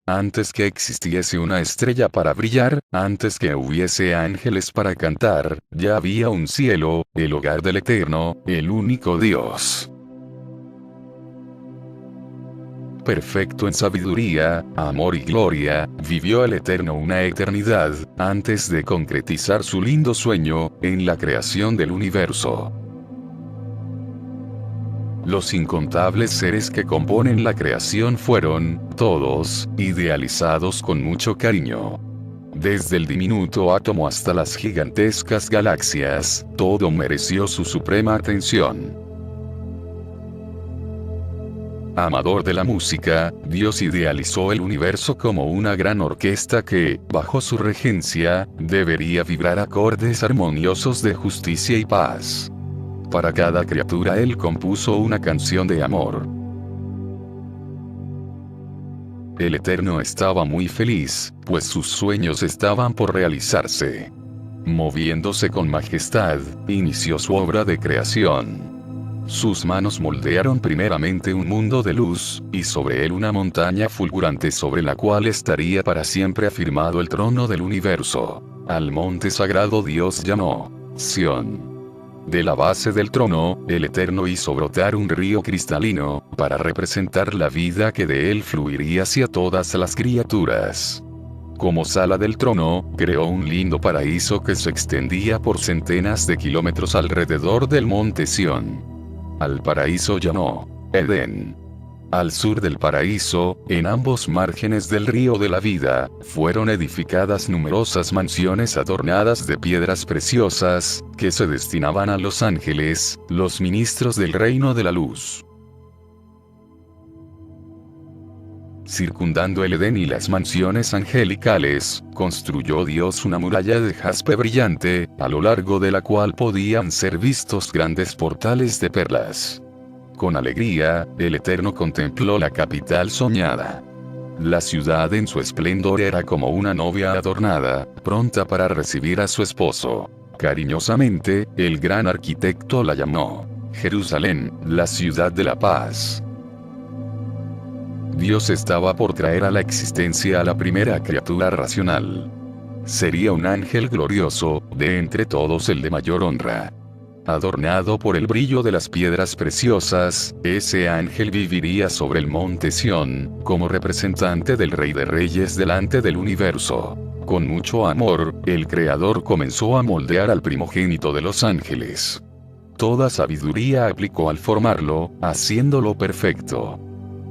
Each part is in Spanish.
Antes que existiese una estrella para brillar, antes que hubiese ángeles para cantar, ya había un cielo, el hogar del Eterno, el único Dios. Perfecto en sabiduría, amor y gloria, vivió el Eterno una eternidad, antes de concretizar su lindo sueño, en la creación del universo. Los incontables seres que componen la creación fueron, todos, idealizados con mucho cariño. Desde el diminuto átomo hasta las gigantescas galaxias, todo mereció su suprema atención. Amador de la música, Dios idealizó el universo como una gran orquesta que, bajo su regencia, debería vibrar acordes armoniosos de justicia y paz. Para cada criatura Él compuso una canción de amor. El Eterno estaba muy feliz, pues sus sueños estaban por realizarse. Moviéndose con majestad, inició su obra de creación. Sus manos moldearon primeramente un mundo de luz, y sobre él una montaña fulgurante sobre la cual estaría para siempre afirmado el trono del universo. Al monte sagrado Dios llamó Sión. De la base del trono, el Eterno hizo brotar un río cristalino, para representar la vida que de él fluiría hacia todas las criaturas. Como sala del trono, creó un lindo paraíso que se extendía por centenas de kilómetros alrededor del monte Sión. Al paraíso llamó Edén. Al sur del paraíso, en ambos márgenes del río de la vida, fueron edificadas numerosas mansiones adornadas de piedras preciosas, que se destinaban a los ángeles, los ministros del reino de la luz. Circundando el Edén y las mansiones angelicales, construyó Dios una muralla de jaspe brillante, a lo largo de la cual podían ser vistos grandes portales de perlas. Con alegría, el Eterno contempló la capital soñada. La ciudad en su esplendor era como una novia adornada, pronta para recibir a su esposo. Cariñosamente, el gran arquitecto la llamó Jerusalén, la ciudad de la paz. Dios estaba por traer a la existencia a la primera criatura racional. Sería un ángel glorioso, de entre todos el de mayor honra. Adornado por el brillo de las piedras preciosas, ese ángel viviría sobre el monte Sión, como representante del Rey de Reyes delante del universo. Con mucho amor, el Creador comenzó a moldear al primogénito de los ángeles. Toda sabiduría aplicó al formarlo, haciéndolo perfecto.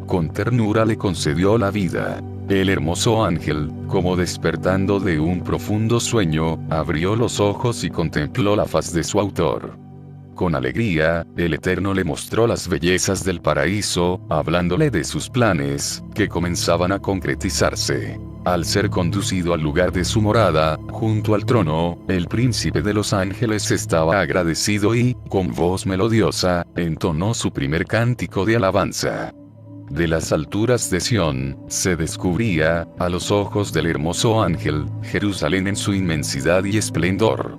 Con ternura le concedió la vida. El hermoso ángel, como despertando de un profundo sueño, abrió los ojos y contempló la faz de su autor. Con alegría, el Eterno le mostró las bellezas del paraíso, hablándole de sus planes, que comenzaban a concretizarse. Al ser conducido al lugar de su morada, junto al trono, el príncipe de los ángeles estaba agradecido y, con voz melodiosa, entonó su primer cántico de alabanza. De las alturas de Sión, se descubría, a los ojos del hermoso ángel, Jerusalén en su inmensidad y esplendor.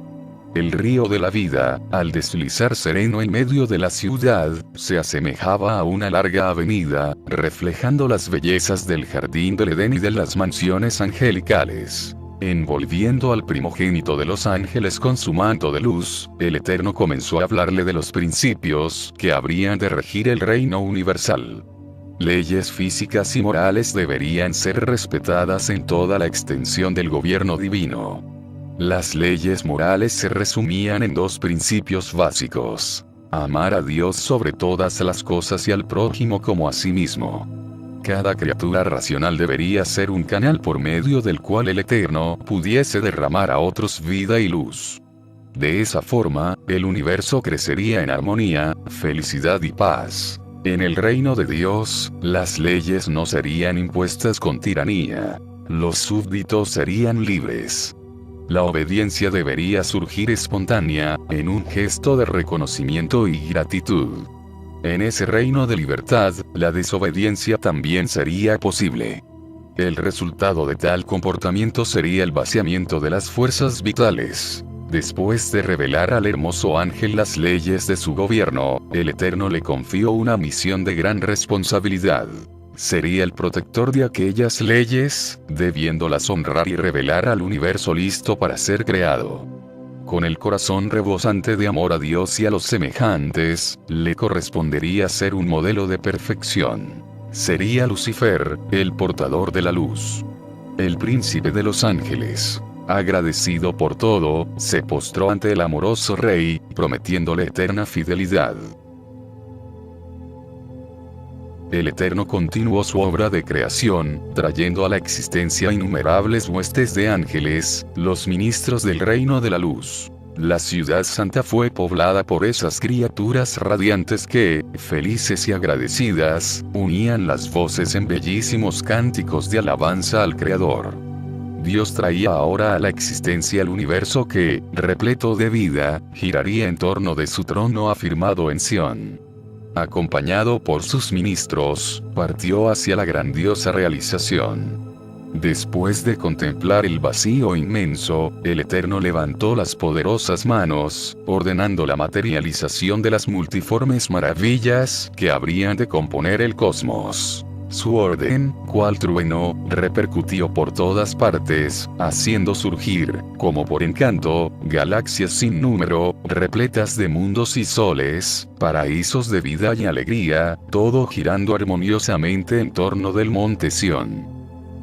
El río de la vida, al deslizar sereno en medio de la ciudad, se asemejaba a una larga avenida, reflejando las bellezas del jardín del Edén y de las mansiones angelicales. Envolviendo al primogénito de los ángeles con su manto de luz, el Eterno comenzó a hablarle de los principios que habrían de regir el reino universal. Leyes físicas y morales deberían ser respetadas en toda la extensión del gobierno divino. Las leyes morales se resumían en dos principios básicos: amar a Dios sobre todas las cosas y al prójimo como a sí mismo. Cada criatura racional debería ser un canal por medio del cual el Eterno pudiese derramar a otros vida y luz. De esa forma, el universo crecería en armonía, felicidad y paz. En el reino de Dios, las leyes no serían impuestas con tiranía. Los súbditos serían libres. La obediencia debería surgir espontánea, en un gesto de reconocimiento y gratitud. En ese reino de libertad, la desobediencia también sería posible. El resultado de tal comportamiento sería el vaciamiento de las fuerzas vitales. Después de revelar al hermoso ángel las leyes de su gobierno, el Eterno le confió una misión de gran responsabilidad. Sería el protector de aquellas leyes, debiéndolas honrar y revelar al universo listo para ser creado. Con el corazón rebosante de amor a Dios y a los semejantes, le correspondería ser un modelo de perfección. Sería Lucifer, el portador de la luz. El príncipe de los ángeles, agradecido por todo, se postró ante el amoroso rey, prometiéndole eterna fidelidad. El Eterno continuó su obra de creación, trayendo a la existencia innumerables huestes de ángeles, los ministros del reino de la luz. La ciudad santa fue poblada por esas criaturas radiantes que, felices y agradecidas, unían las voces en bellísimos cánticos de alabanza al Creador. Dios traía ahora a la existencia el universo que, repleto de vida, giraría en torno de su trono afirmado en Sión. Acompañado por sus ministros, partió hacia la grandiosa realización. Después de contemplar el vacío inmenso, el Eterno levantó las poderosas manos, ordenando la materialización de las multiformes maravillas que habrían de componer el cosmos. Su orden, cual trueno, repercutió por todas partes, haciendo surgir, como por encanto, galaxias sin número, repletas de mundos y soles, paraísos de vida y alegría, todo girando armoniosamente en torno del monte Sión.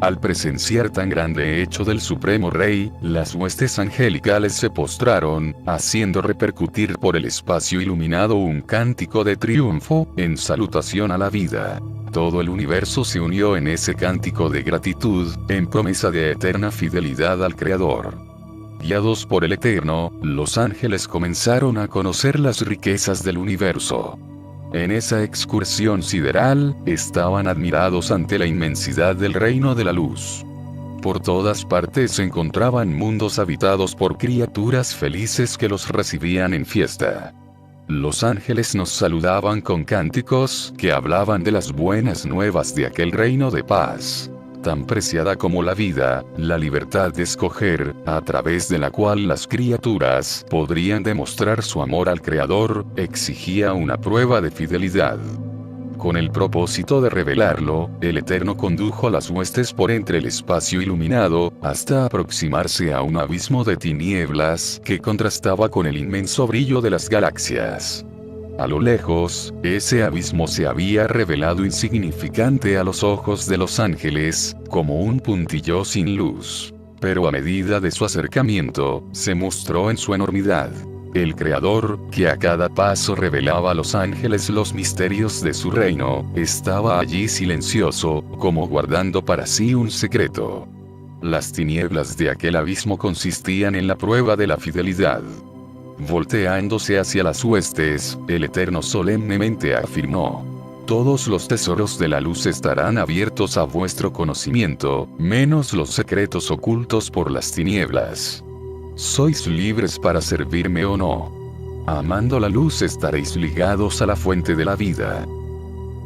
Al presenciar tan grande hecho del Supremo Rey, las huestes angelicales se postraron, haciendo repercutir por el espacio iluminado un cántico de triunfo, en salutación a la vida. Todo el universo se unió en ese cántico de gratitud, en promesa de eterna fidelidad al Creador. Guiados por el Eterno, los ángeles comenzaron a conocer las riquezas del universo. En esa excursión sideral, estaban admirados ante la inmensidad del reino de la luz. Por todas partes se encontraban mundos habitados por criaturas felices que los recibían en fiesta. Los ángeles nos saludaban con cánticos que hablaban de las buenas nuevas de aquel reino de paz, tan preciada como la vida, la libertad de escoger, a través de la cual las criaturas podrían demostrar su amor al Creador, exigía una prueba de fidelidad. Con el propósito de revelarlo, el Eterno condujo las huestes por entre el espacio iluminado, hasta aproximarse a un abismo de tinieblas que contrastaba con el inmenso brillo de las galaxias. A lo lejos, ese abismo se había revelado insignificante a los ojos de los ángeles, como un puntillo sin luz. Pero a medida de su acercamiento, se mostró en su enormidad. El Creador, que a cada paso revelaba a los ángeles los misterios de su reino, estaba allí silencioso, como guardando para sí un secreto. Las tinieblas de aquel abismo consistían en la prueba de la fidelidad. Volteándose hacia las huestes, el Eterno solemnemente afirmó: todos los tesoros de la luz estarán abiertos a vuestro conocimiento, menos los secretos ocultos por las tinieblas. Sois libres para servirme o no. Amando la luz estaréis ligados a la fuente de la vida.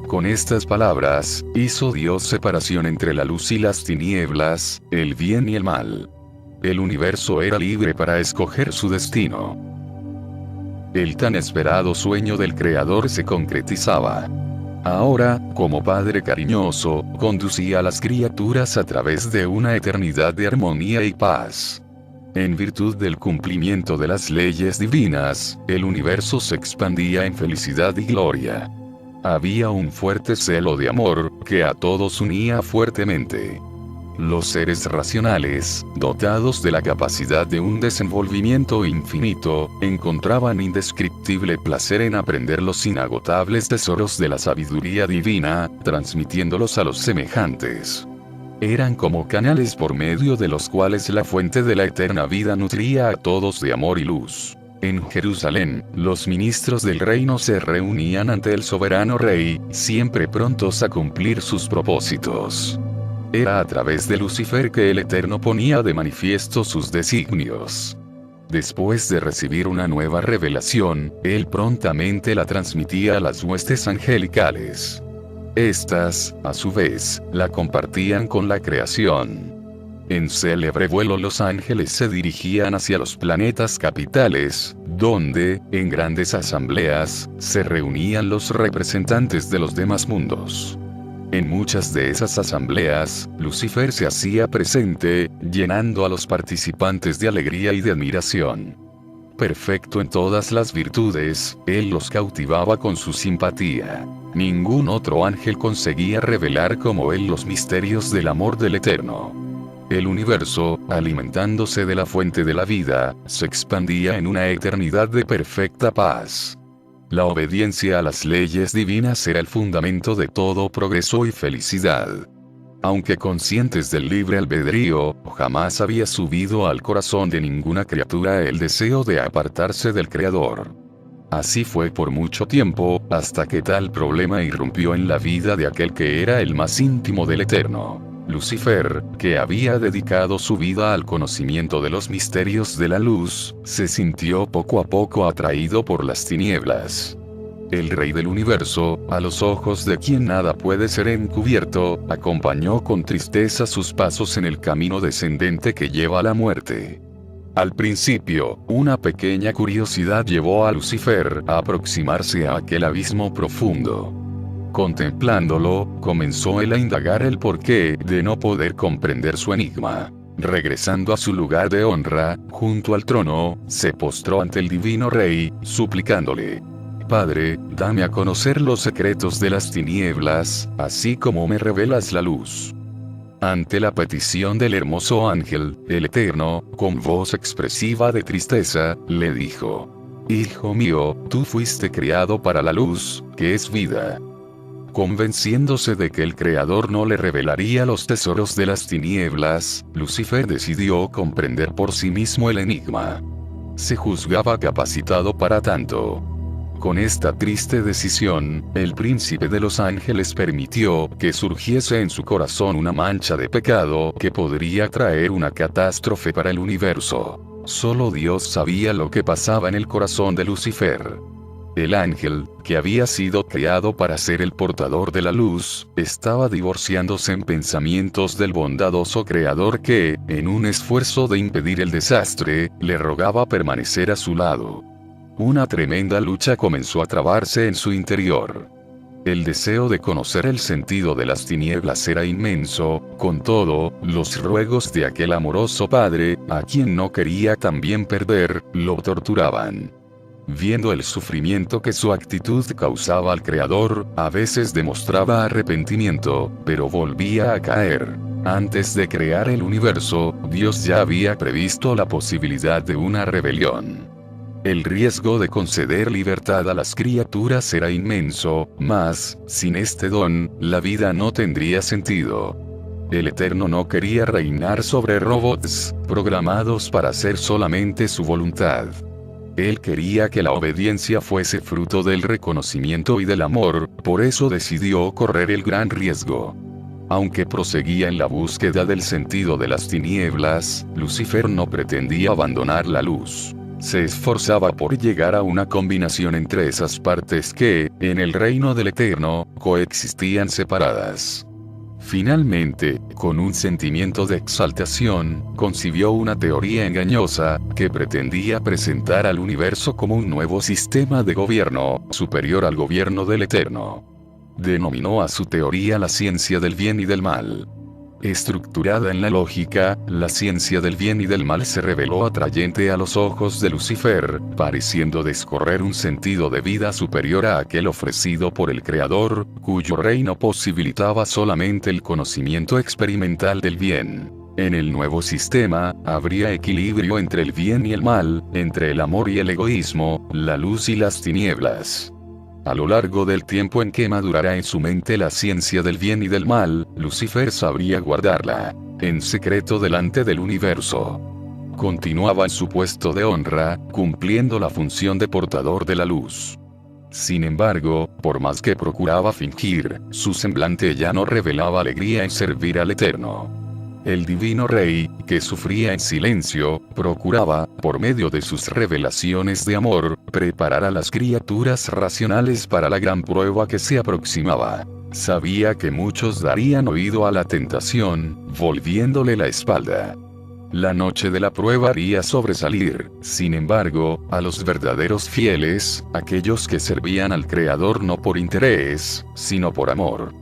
Con estas palabras, hizo Dios separación entre la luz y las tinieblas, el bien y el mal. El universo era libre para escoger su destino. El tan esperado sueño del Creador se concretizaba. Ahora, como Padre cariñoso, conducía a las criaturas a través de una eternidad de armonía y paz. En virtud del cumplimiento de las leyes divinas, el universo se expandía en felicidad y gloria. Había un fuerte celo de amor, que a todos unía fuertemente. Los seres racionales, dotados de la capacidad de un desenvolvimiento infinito, encontraban indescriptible placer en aprender los inagotables tesoros de la sabiduría divina, transmitiéndolos a los semejantes. Eran como canales por medio de los cuales la fuente de la eterna vida nutría a todos de amor y luz. En Jerusalén, los ministros del reino se reunían ante el soberano rey, siempre prontos a cumplir sus propósitos. Era a través de Lucifer que el Eterno ponía de manifiesto sus designios. Después de recibir una nueva revelación, él prontamente la transmitía a las huestes angelicales. Estas, a su vez, la compartían con la creación. En célebre vuelo los ángeles se dirigían hacia los planetas capitales, donde, en grandes asambleas, se reunían los representantes de los demás mundos. En muchas de esas asambleas, Lucifer se hacía presente, llenando a los participantes de alegría y de admiración. Perfecto en todas las virtudes, él los cautivaba con su simpatía. Ningún otro ángel conseguía revelar como él los misterios del amor del Eterno. El universo, alimentándose de la fuente de la vida, se expandía en una eternidad de perfecta paz. La obediencia a las leyes divinas era el fundamento de todo progreso y felicidad. Aunque conscientes del libre albedrío, jamás había subido al corazón de ninguna criatura el deseo de apartarse del Creador. Así fue por mucho tiempo, hasta que tal problema irrumpió en la vida de aquel que era el más íntimo del Eterno. Lucifer, que había dedicado su vida al conocimiento de los misterios de la luz, se sintió poco a poco atraído por las tinieblas. El Rey del Universo, a los ojos de quien nada puede ser encubierto, acompañó con tristeza sus pasos en el camino descendente que lleva a la muerte. Al principio, una pequeña curiosidad llevó a Lucifer a aproximarse a aquel abismo profundo. Contemplándolo, comenzó él a indagar el porqué de no poder comprender su enigma. Regresando a su lugar de honra, junto al trono, se postró ante el divino rey, suplicándole: Padre, dame a conocer los secretos de las tinieblas, así como me revelas la luz. Ante la petición del hermoso ángel, el Eterno, con voz expresiva de tristeza, le dijo: Hijo mío, tú fuiste criado para la luz, que es vida. Convenciéndose de que el Creador no le revelaría los tesoros de las tinieblas, Lucifer decidió comprender por sí mismo el enigma. Se juzgaba capacitado para tanto. Con esta triste decisión, el príncipe de los ángeles permitió que surgiese en su corazón una mancha de pecado que podría traer una catástrofe para el universo. Solo Dios sabía lo que pasaba en el corazón de Lucifer. El ángel, que había sido creado para ser el portador de la luz, estaba divorciándose en pensamientos del bondadoso Creador que, en un esfuerzo de impedir el desastre, le rogaba permanecer a su lado. Una tremenda lucha comenzó a trabarse en su interior. El deseo de conocer el sentido de las tinieblas era inmenso, con todo, los ruegos de aquel amoroso padre, a quien no quería también perder, lo torturaban. Viendo el sufrimiento que su actitud causaba al Creador, a veces demostraba arrepentimiento, pero volvía a caer. Antes de crear el universo, Dios ya había previsto la posibilidad de una rebelión. El riesgo de conceder libertad a las criaturas era inmenso, mas, sin este don, la vida no tendría sentido. El Eterno no quería reinar sobre robots, programados para hacer solamente su voluntad. Él quería que la obediencia fuese fruto del reconocimiento y del amor, por eso decidió correr el gran riesgo. Aunque proseguía en la búsqueda del sentido de las tinieblas, Lucifer no pretendía abandonar la luz. Se esforzaba por llegar a una combinación entre esas partes que, en el reino del Eterno, coexistían separadas. Finalmente, con un sentimiento de exaltación, concibió una teoría engañosa, que pretendía presentar al universo como un nuevo sistema de gobierno, superior al gobierno del Eterno. Denominó a su teoría la ciencia del bien y del mal. Estructurada en la lógica, la ciencia del bien y del mal se reveló atrayente a los ojos de Lucifer, pareciendo descorrer un sentido de vida superior a aquel ofrecido por el Creador, cuyo reino posibilitaba solamente el conocimiento experimental del bien. En el nuevo sistema, habría equilibrio entre el bien y el mal, entre el amor y el egoísmo, la luz y las tinieblas. A lo largo del tiempo en que madurará en su mente la ciencia del bien y del mal, Lucifer sabría guardarla en secreto delante del universo. Continuaba en su puesto de honra, cumpliendo la función de portador de la luz. Sin embargo, por más que procuraba fingir, su semblante ya no revelaba alegría en servir al Eterno. El divino rey, que sufría en silencio, procuraba, por medio de sus revelaciones de amor, preparar a las criaturas racionales para la gran prueba que se aproximaba. Sabía que muchos darían oído a la tentación, volviéndole la espalda. La noche de la prueba haría sobresalir, sin embargo, a los verdaderos fieles, aquellos que servían al Creador no por interés, sino por amor.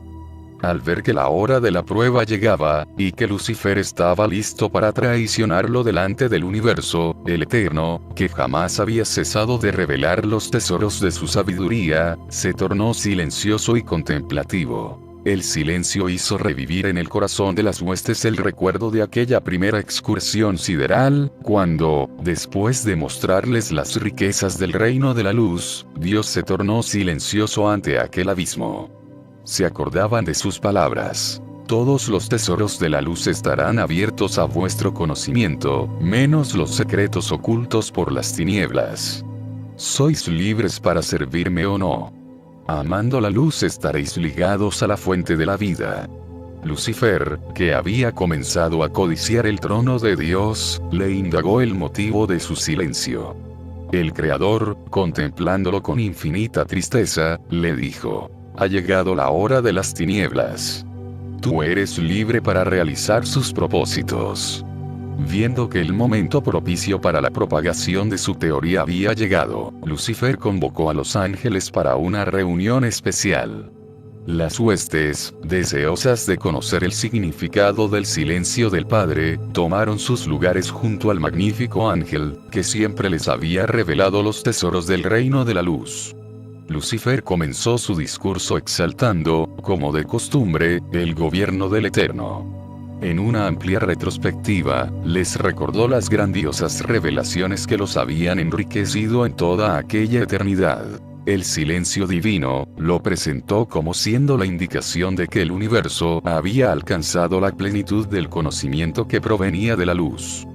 Al ver que la hora de la prueba llegaba, y que Lucifer estaba listo para traicionarlo delante del universo, el Eterno, que jamás había cesado de revelar los tesoros de su sabiduría, se tornó silencioso y contemplativo. El silencio hizo revivir en el corazón de las huestes el recuerdo de aquella primera excursión sideral, cuando, después de mostrarles las riquezas del reino de la luz, Dios se tornó silencioso ante aquel abismo. Se acordaban de sus palabras: todos los tesoros de la luz estarán abiertos a vuestro conocimiento, menos los secretos ocultos por las tinieblas. Sois libres para servirme o no. Amando la luz estaréis ligados a la fuente de la vida. Lucifer, que había comenzado a codiciar el trono de Dios, le indagó el motivo de su silencio. El Creador, contemplándolo con infinita tristeza, le dijo: ha llegado la hora de las tinieblas. Tú eres libre para realizar sus propósitos. Viendo que el momento propicio para la propagación de su teoría había llegado, Lucifer convocó a los ángeles para una reunión especial. Las huestes, deseosas de conocer el significado del silencio del Padre, tomaron sus lugares junto al magnífico ángel, que siempre les había revelado los tesoros del reino de la luz. Lucifer comenzó su discurso exaltando, como de costumbre, el gobierno del Eterno. En una amplia retrospectiva, les recordó las grandiosas revelaciones que los habían enriquecido en toda aquella eternidad. El silencio divino, lo presentó como siendo la indicación de que el universo había alcanzado la plenitud del conocimiento que provenía de la luz.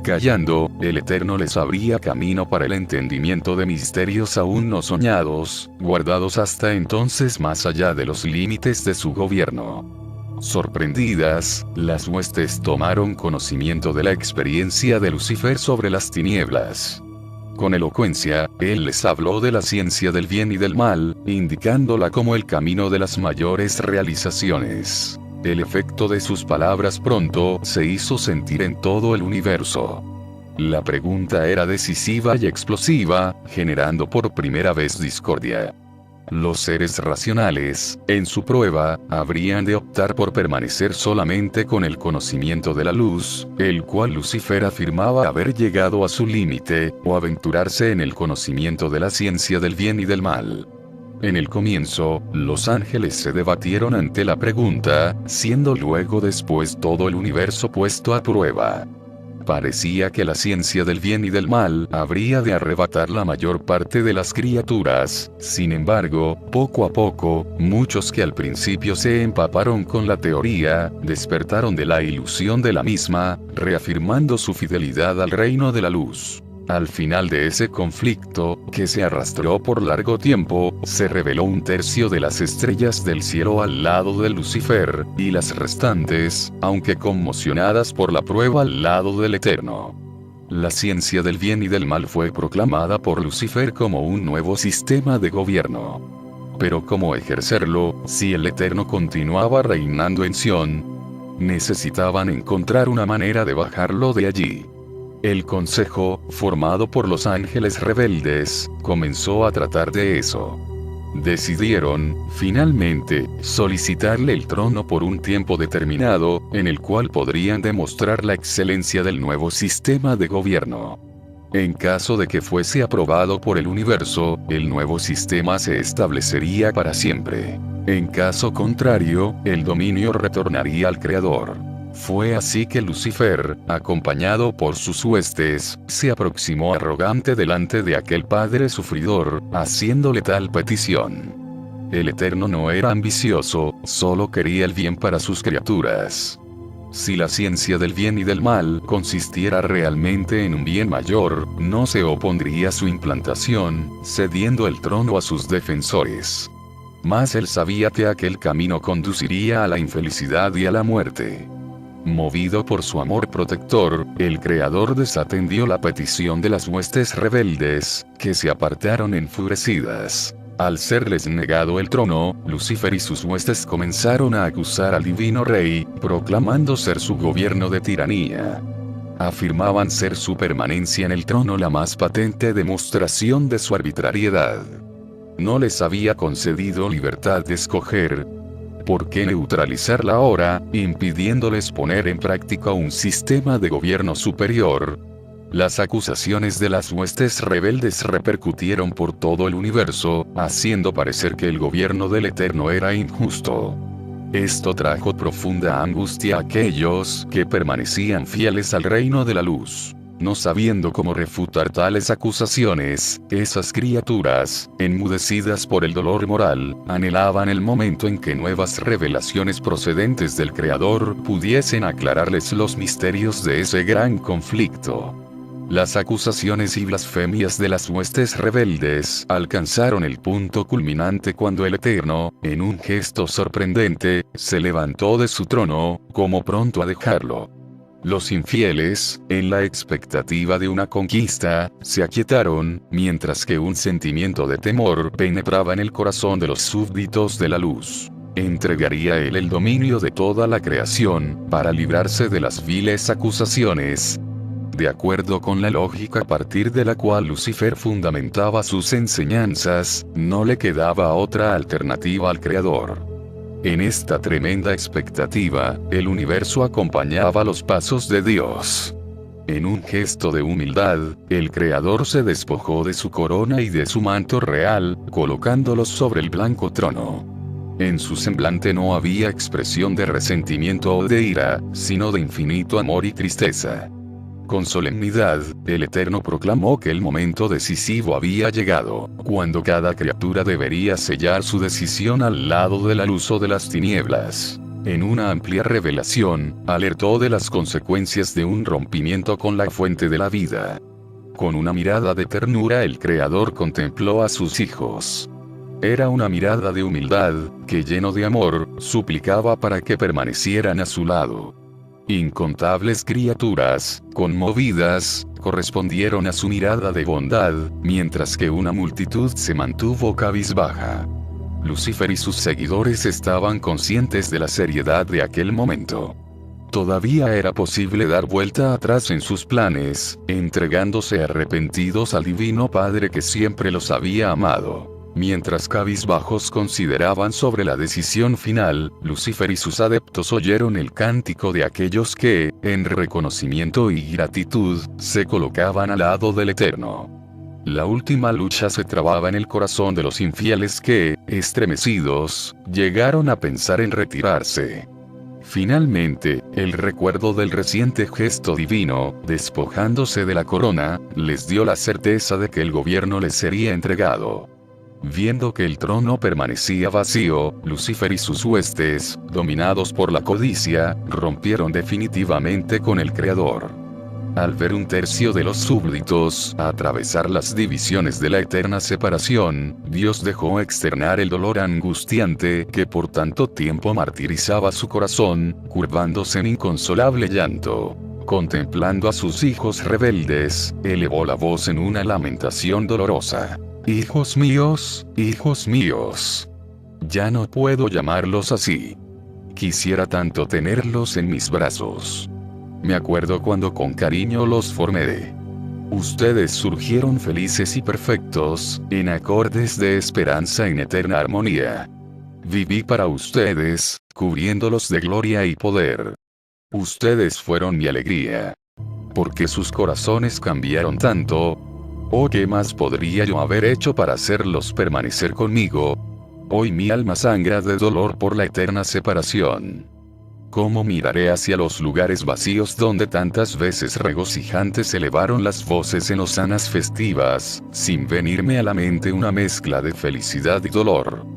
Callando, el Eterno les abría camino para el entendimiento de misterios aún no soñados, guardados hasta entonces más allá de los límites de su gobierno. Sorprendidas, las huestes tomaron conocimiento de la experiencia de Lucifer sobre las tinieblas. Con elocuencia, él les habló de la ciencia del bien y del mal, indicándola como el camino de las mayores realizaciones. El efecto de sus palabras pronto se hizo sentir en todo el universo. La pregunta era decisiva y explosiva, generando por primera vez discordia. Los seres racionales, en su prueba, habrían de optar por permanecer solamente con el conocimiento de la luz, el cual Lucifer afirmaba haber llegado a su límite, o aventurarse en el conocimiento de la ciencia del bien y del mal. En el comienzo, los ángeles se debatieron ante la pregunta, siendo luego después todo el universo puesto a prueba. Parecía que la ciencia del bien y del mal habría de arrebatar la mayor parte de las criaturas. Sin embargo, poco a poco, muchos que al principio se empaparon con la teoría, despertaron de la ilusión de la misma, reafirmando su fidelidad al reino de la luz. Al final de ese conflicto, que se arrastró por largo tiempo, se reveló un tercio de las estrellas del cielo al lado de Lucifer, y las restantes, aunque conmocionadas por la prueba al lado del Eterno. La ciencia del bien y del mal fue proclamada por Lucifer como un nuevo sistema de gobierno. Pero ¿cómo ejercerlo, si el Eterno continuaba reinando en Sión? Necesitaban encontrar una manera de bajarlo de allí. El consejo, formado por los ángeles rebeldes, comenzó a tratar de eso. Decidieron, finalmente, solicitarle el trono por un tiempo determinado, en el cual podrían demostrar la excelencia del nuevo sistema de gobierno. En caso de que fuese aprobado por el universo, el nuevo sistema se establecería para siempre. En caso contrario, el dominio retornaría al Creador. Fue así que Lucifer, acompañado por sus huestes, se aproximó arrogante delante de aquel padre sufridor, haciéndole tal petición. El Eterno no era ambicioso, solo quería el bien para sus criaturas. Si la ciencia del bien y del mal consistiera realmente en un bien mayor, no se opondría a su implantación, cediendo el trono a sus defensores. Mas él sabía que aquel camino conduciría a la infelicidad y a la muerte. Movido por su amor protector, el Creador desatendió la petición de las huestes rebeldes, que se apartaron enfurecidas. Al serles negado el trono, Lucifer y sus huestes comenzaron a acusar al divino rey, proclamando ser su gobierno de tiranía. Afirmaban ser su permanencia en el trono la más patente demostración de su arbitrariedad. No les había concedido libertad de escoger. ¿Por qué neutralizarla ahora, impidiéndoles poner en práctica un sistema de gobierno superior? Las acusaciones de las huestes rebeldes repercutieron por todo el universo, haciendo parecer que el gobierno del Eterno era injusto. Esto trajo profunda angustia a aquellos que permanecían fieles al reino de la luz. No sabiendo cómo refutar tales acusaciones, esas criaturas, enmudecidas por el dolor moral, anhelaban el momento en que nuevas revelaciones procedentes del Creador pudiesen aclararles los misterios de ese gran conflicto. Las acusaciones y blasfemias de las huestes rebeldes alcanzaron el punto culminante cuando el Eterno, en un gesto sorprendente, se levantó de su trono, como pronto a dejarlo. Los infieles, en la expectativa de una conquista, se aquietaron, mientras que un sentimiento de temor penetraba en el corazón de los súbditos de la luz. ¿Entregaría él el dominio de toda la creación, para librarse de las viles acusaciones? De acuerdo con la lógica a partir de la cual Lucifer fundamentaba sus enseñanzas, no le quedaba otra alternativa al Creador. En esta tremenda expectativa, el universo acompañaba los pasos de Dios. En un gesto de humildad, el Creador se despojó de su corona y de su manto real, colocándolos sobre el blanco trono. En su semblante no había expresión de resentimiento o de ira, sino de infinito amor y tristeza. Con solemnidad, el Eterno proclamó que el momento decisivo había llegado, cuando cada criatura debería sellar su decisión al lado de la luz o de las tinieblas. En una amplia revelación, alertó de las consecuencias de un rompimiento con la fuente de la vida. Con una mirada de ternura el Creador contempló a sus hijos. Era una mirada de humildad, que lleno de amor, suplicaba para que permanecieran a su lado. Incontables criaturas, conmovidas, correspondieron a su mirada de bondad, mientras que una multitud se mantuvo cabizbaja. Lucifer y sus seguidores estaban conscientes de la seriedad de aquel momento. Todavía era posible dar vuelta atrás en sus planes, entregándose arrepentidos al Divino Padre que siempre los había amado. Mientras cabizbajos consideraban sobre la decisión final, Lucifer y sus adeptos oyeron el cántico de aquellos que, en reconocimiento y gratitud, se colocaban al lado del Eterno. La última lucha se trababa en el corazón de los infieles que, estremecidos, llegaron a pensar en retirarse. Finalmente, el recuerdo del reciente gesto divino, despojándose de la corona, les dio la certeza de que el gobierno les sería entregado. Viendo que el trono permanecía vacío, Lucifer y sus huestes, dominados por la codicia, rompieron definitivamente con el Creador. Al ver un tercio de los súbditos atravesar las divisiones de la eterna separación, Dios dejó externar el dolor angustiante que por tanto tiempo martirizaba su corazón, curvándose en inconsolable llanto. Contemplando a sus hijos rebeldes, elevó la voz en una lamentación dolorosa. Hijos míos, ya no puedo llamarlos así. Quisiera tanto tenerlos en mis brazos. Me acuerdo cuando con cariño los formé. Ustedes surgieron felices y perfectos, en acordes de esperanza en eterna armonía. Viví para ustedes, cubriéndolos de gloria y poder. Ustedes fueron mi alegría. ¿Por qué sus corazones cambiaron tanto? ¿O qué más podría yo haber hecho para hacerlos permanecer conmigo? Hoy mi alma sangra de dolor por la eterna separación. ¿Cómo miraré hacia los lugares vacíos donde tantas veces regocijantes elevaron las voces en hosanas festivas, sin venirme a la mente una mezcla de felicidad y dolor?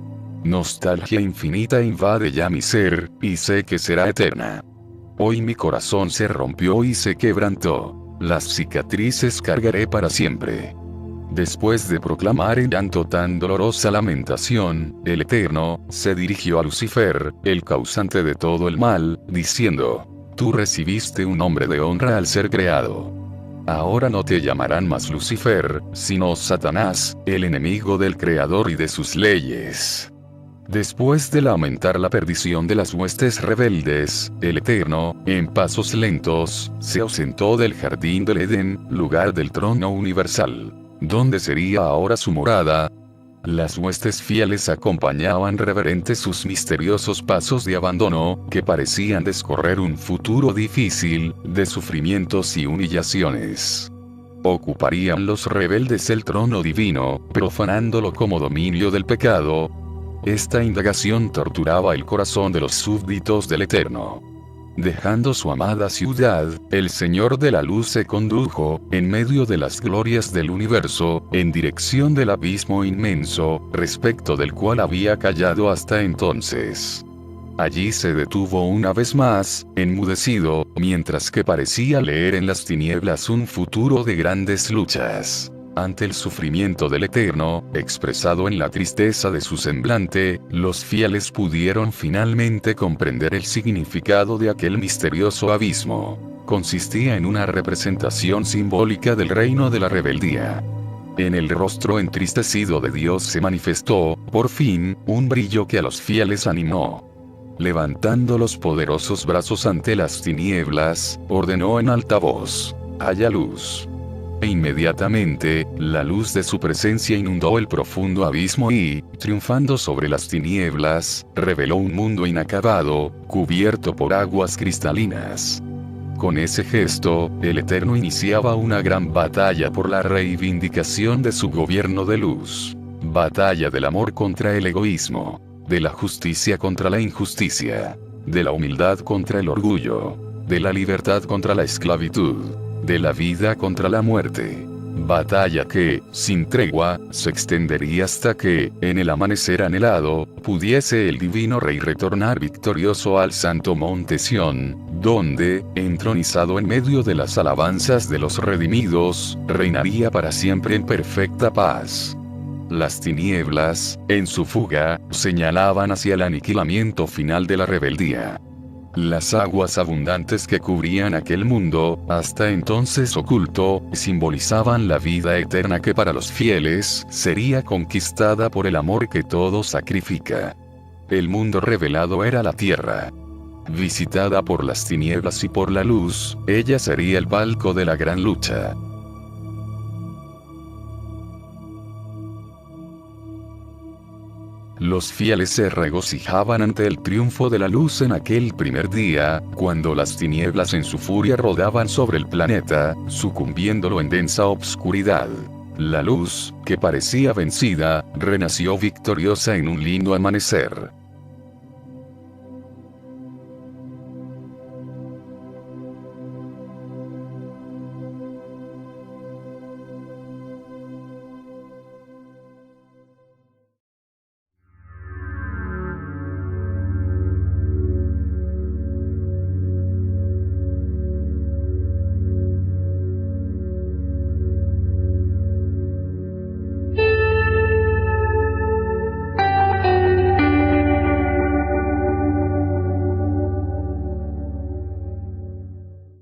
Nostalgia infinita invade ya mi ser, y sé que será eterna. Hoy mi corazón se rompió y se quebrantó. Las cicatrices cargaré para siempre. Después de proclamar en llanto tan dolorosa lamentación, el Eterno se dirigió a Lucifer, el causante de todo el mal, diciendo: Tú recibiste un nombre de honra al ser creado. Ahora no te llamarán más Lucifer, sino Satanás, el enemigo del Creador y de sus leyes. Después de lamentar la perdición de las huestes rebeldes, el Eterno, en pasos lentos, se ausentó del jardín del Edén, lugar del trono universal. ¿Dónde sería ahora su morada? Las huestes fieles acompañaban reverentes sus misteriosos pasos de abandono, que parecían descorrer un futuro difícil, de sufrimientos y humillaciones. ¿Ocuparían los rebeldes el trono divino, profanándolo como dominio del pecado? Esta indagación torturaba el corazón de los súbditos del Eterno. Dejando su amada ciudad, el Señor de la Luz se condujo, en medio de las glorias del universo, en dirección del abismo inmenso, respecto del cual había callado hasta entonces. Allí se detuvo una vez más, enmudecido, mientras que parecía leer en las tinieblas un futuro de grandes luchas. Ante el sufrimiento del Eterno, expresado en la tristeza de su semblante, los fieles pudieron finalmente comprender el significado de aquel misterioso abismo. Consistía en una representación simbólica del reino de la rebeldía. En el rostro entristecido de Dios se manifestó, por fin, un brillo que a los fieles animó. Levantando los poderosos brazos ante las tinieblas, ordenó en alta voz: «Haya luz». E inmediatamente, la luz de su presencia inundó el profundo abismo y, triunfando sobre las tinieblas, reveló un mundo inacabado, cubierto por aguas cristalinas. Con ese gesto, el Eterno iniciaba una gran batalla por la reivindicación de su gobierno de luz. Batalla del amor contra el egoísmo, de la justicia contra la injusticia, de la humildad contra el orgullo, de la libertad contra la esclavitud, de la vida contra la muerte. Batalla que, sin tregua, se extendería hasta que, en el amanecer anhelado, pudiese el divino Rey retornar victorioso al santo monte Sión, donde, entronizado en medio de las alabanzas de los redimidos, reinaría para siempre en perfecta paz. Las tinieblas, en su fuga, señalaban hacia el aniquilamiento final de la rebeldía. Las aguas abundantes que cubrían aquel mundo, hasta entonces oculto, simbolizaban la vida eterna que para los fieles sería conquistada por el amor que todo sacrifica. El mundo revelado era la tierra. Visitada por las tinieblas y por la luz, ella sería el palco de la gran lucha. Los fieles se regocijaban ante el triunfo de la luz en aquel primer día, cuando las tinieblas en su furia rodaban sobre el planeta, sucumbiéndolo en densa obscuridad. La luz, que parecía vencida, renació victoriosa en un lindo amanecer.